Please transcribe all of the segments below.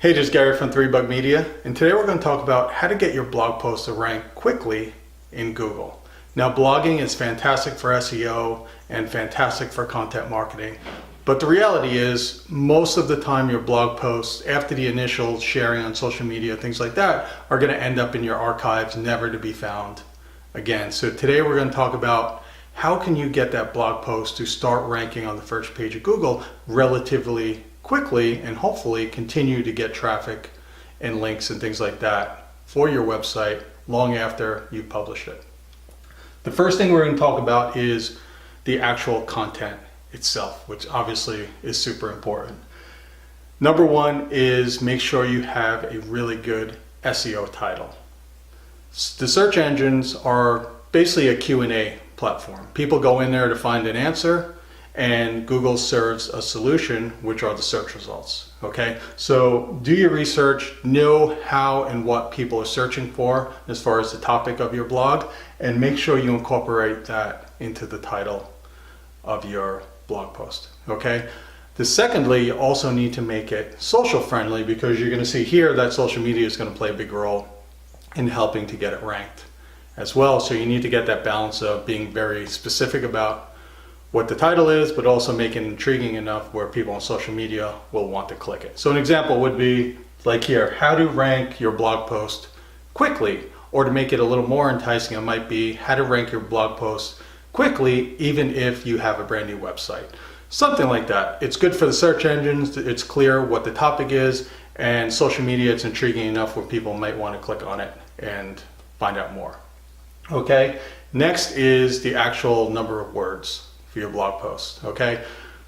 Hey, this is Gary from 3Bug Media, and today we're going to talk about how to get your blog posts to rank quickly in Google. Now, blogging is fantastic for SEO and fantastic for content marketing, but the reality is most of the time your blog posts, after the initial sharing on social media, things like that, are going to end up in your archives, never to be found again. So today we're going to talk about how can you get that blog post to start ranking on the first page of Google relatively quickly and hopefully continue to get traffic and links and things like that for your website long after you've published it. The first thing we're going to talk about is the actual content itself, which obviously is super important. Number one is make sure you have a really good SEO title. The search engines are basically a Q&A platform. People go in there to find an answer, and Google serves a solution, which are the search results. Okay, so do your research, know how and what people are searching for as far as the topic of your blog, and make sure you incorporate that into the title of your blog post. Okay, secondly, you also need to make it social friendly, because you're going to see here that social media is going to play a big role in helping to get it ranked as well. So you need to get that balance of being very specific about what the title is, but also make it intriguing enough where people on social media will want to click it. So an example would be like here, how to rank your blog post quickly, or to make it a little more enticing, it might be how to rank your blog post quickly even if you have a brand new website. Something like that. It's good for the search engines, it's clear what the topic is, and social media, it's intriguing enough where people might want to click on it and find out more. Okay, next is the actual number of words for your blog post. Okay,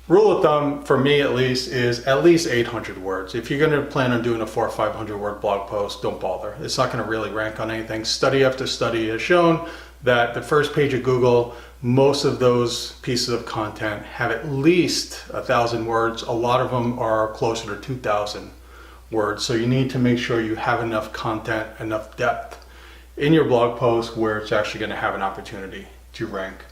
rule of thumb for me at least is at least 800 words. If you're going to plan on doing a 400 or 500 word blog post, don't bother. It's not going to really rank on anything. Study after study has shown that the first page of Google, most of those pieces of content have at least 1,000 words. A lot of them are closer to 2,000 words. So you need to make sure you have enough content, enough depth in your blog post where it's actually going to have an opportunity to rank.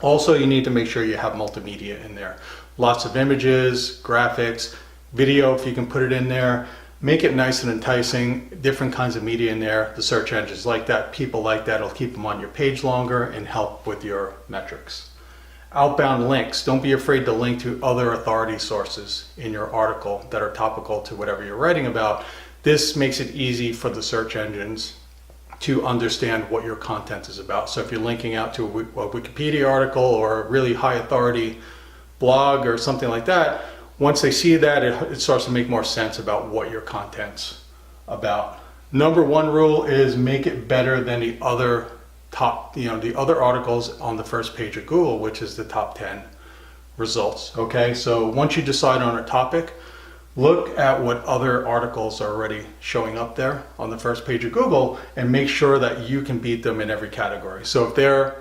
Also, you need to make sure you have multimedia in there. Lots of images, graphics, video if you can put it in there. Make it nice and enticing, different kinds of media in there. The search engines like that, people like that, it'll keep them on your page longer and help with your metrics. Outbound links, don't be afraid to link to other authority sources in your article that are topical to whatever you're writing about. This makes it easy for the search engines to understand what your content is about. So if you're linking out to a Wikipedia article or a really high authority blog or something like that, once they see that, it starts to make more sense about what your content's about. Number one rule is make it better than the other the other articles on the first page of Google, which is the top 10 results. Okay, so once you decide on a topic, look at what other articles are already showing up there on the first page of Google and make sure that you can beat them in every category. So if they're,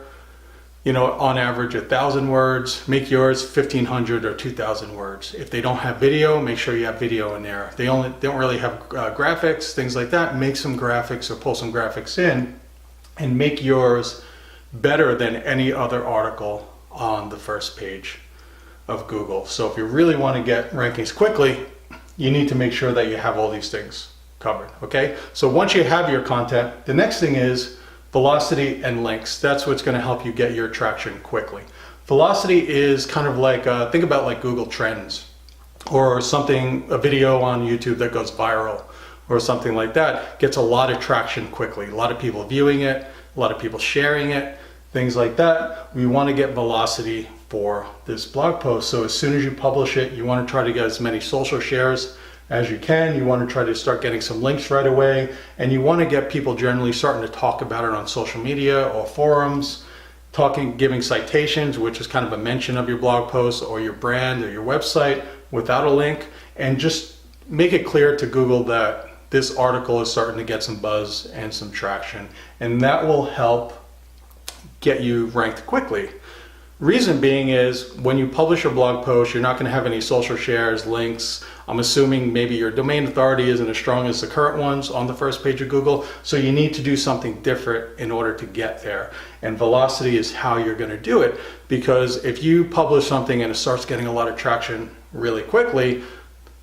on average 1,000 words, make yours 1,500 or 2,000 words. If they don't have video, make sure you have video in there. If they don't really have graphics, things like that, make some graphics or pull some graphics in and make yours better than any other article on the first page of Google. So if you really want to get rankings quickly, you need to make sure that you have all these things covered. Okay, so once you have your content, the next thing is velocity and links. That's what's going to help you get your traction quickly. Velocity is kind of like, think about like Google Trends or something, a video on YouTube that goes viral or something like that, gets a lot of traction quickly. A lot of people viewing it, a lot of people sharing it, things like that. We want to get velocity for this blog post. So as soon as you publish it, you want to try to get as many social shares as you can. You want to try to start getting some links right away, and you want to get people generally starting to talk about it on social media or forums, giving citations, which is kind of a mention of your blog post or your brand or your website without a link, and just make it clear to Google that this article is starting to get some buzz and some traction, and that will help get you ranked quickly. Reason being is when you publish a blog post, you're not going to have any social shares, links. I'm assuming maybe your domain authority isn't as strong as the current ones on the first page of Google. So you need to do something different in order to get there. And velocity is how you're going to do it. Because if you publish something and it starts getting a lot of traction really quickly,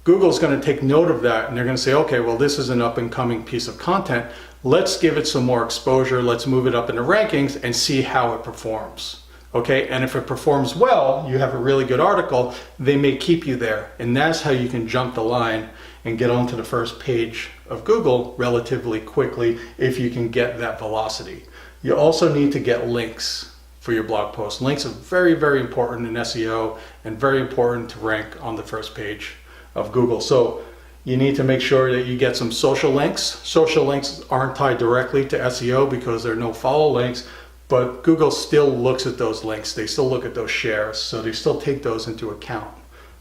Google's going to take note of that, and they're going to say, okay, well, this is an up and coming piece of content. Let's give it some more exposure. Let's move it up in the rankings and see how it performs. Okay, and if it performs well, you have a really good article, they may keep you there. And that's how you can jump the line and get onto the first page of Google relatively quickly if you can get that velocity. You also need to get links for your blog post. Links are very, very important in SEO and very important to rank on the first page of Google. So you need to make sure that you get some social links. Social links aren't tied directly to SEO because there are no follow links, but Google still looks at those links. They still look at those shares, so they still take those into account,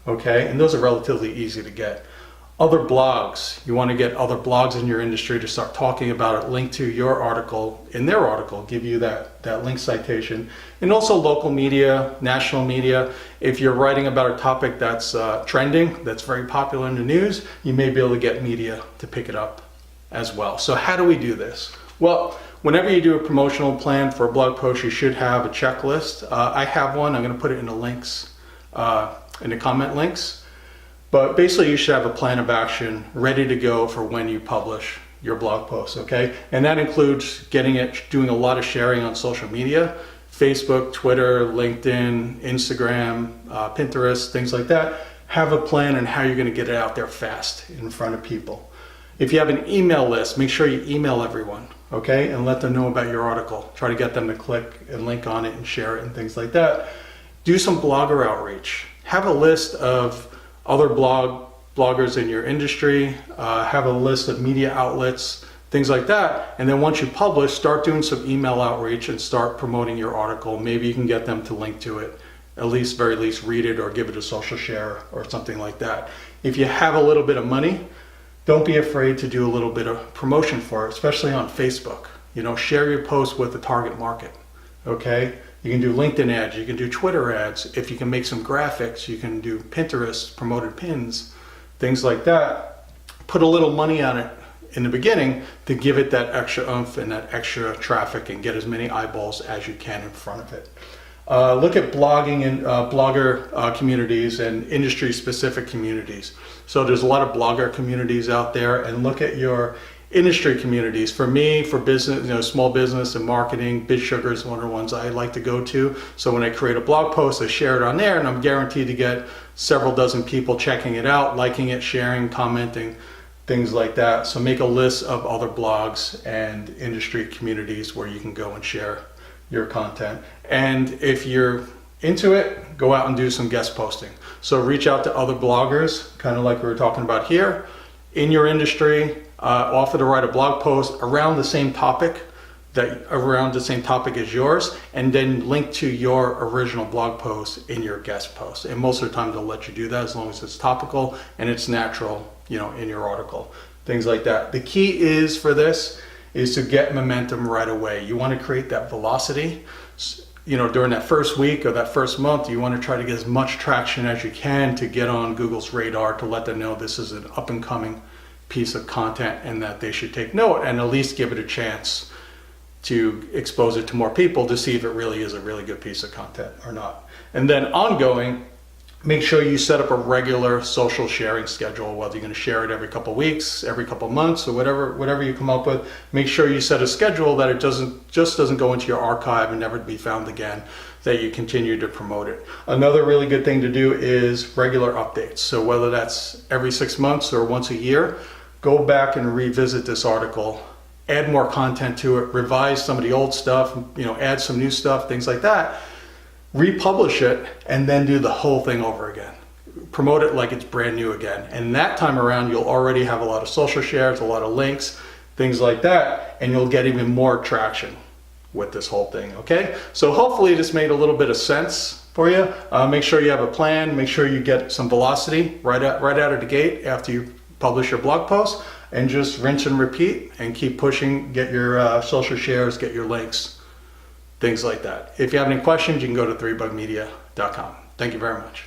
okay? And those are relatively easy to get. Other blogs, you want to get other blogs in your industry to start talking about it, link to your article, in their article, give you that link citation. And also local media, national media. If you're writing about a topic that's trending, that's very popular in the news, you may be able to get media to pick it up as well. So how do we do this? Well, whenever you do a promotional plan for a blog post, you should have a checklist. I have one. I'm going to put it in the links, in the comment links. But basically, you should have a plan of action ready to go for when you publish your blog post, okay? And that includes doing a lot of sharing on social media, Facebook, Twitter, LinkedIn, Instagram, Pinterest, things like that. Have a plan on how you're going to get it out there fast in front of people. If you have an email list, make sure you email everyone, okay? And let them know about your article. Try to get them to click and link on it and share it and things like that. Do some blogger outreach. Have a list of other bloggers in your industry, have a list of media outlets, things like that. And then once you publish, start doing some email outreach and start promoting your article. Maybe you can get them to link to it, very least read it or give it a social share or something like that. If you have a little bit of money, don't be afraid to do a little bit of promotion for it, especially on Facebook. You know, share your post with the target market, okay? You can do LinkedIn ads, you can do Twitter ads. If you can make some graphics, you can do Pinterest, promoted pins, things like that. Put a little money on it in the beginning to give it that extra oomph and that extra traffic and get as many eyeballs as you can in front of it. Look at blogging and blogger communities and industry-specific communities. So there's a lot of blogger communities out there, and look at your industry communities. For me, for business, small business and marketing, Biz Sugar is one of the ones I like to go to. So when I create a blog post, I share it on there, and I'm guaranteed to get several dozen people checking it out, liking it, sharing, commenting, things like that. So make a list of other blogs and industry communities where you can go and share your content. And if you're into it, go out and do some guest posting. So reach out to other bloggers, kind of like we were talking about here, in your industry, offer to write a blog post around the same topic as yours, and then link to your original blog post in your guest post. And most of the time they'll let you do that as long as it's topical and it's natural, in your article, things like that. The key is for this is to get momentum right away. You want to create that velocity. During that first week or that first month, you want to try to get as much traction as you can to get on Google's radar, to let them know this is an up and coming piece of content and that they should take note and at least give it a chance to expose it to more people to see if it really is a really good piece of content or not. And then ongoing, make sure you set up a regular social sharing schedule, whether you're going to share it every couple of weeks, every couple of months, or whatever you come up with. Make sure you set a schedule that it doesn't go into your archive and never be found again, that you continue to promote it. Another really good thing to do is regular updates. So whether that's every 6 months or once a year, go back and revisit this article, add more content to it, revise some of the old stuff, add some new stuff, things like that. Republish it, and then do the whole thing over again. Promote it like it's brand new again. And that time around, you'll already have a lot of social shares, a lot of links, things like that, and you'll get even more traction with this whole thing, okay? So hopefully this made a little bit of sense for you. Make sure you have a plan, make sure you get some velocity right out of the gate after you publish your blog post, and just rinse and repeat and keep pushing, get your social shares, get your links, things like that. If you have any questions, you can go to 3bugmedia.com. Thank you very much.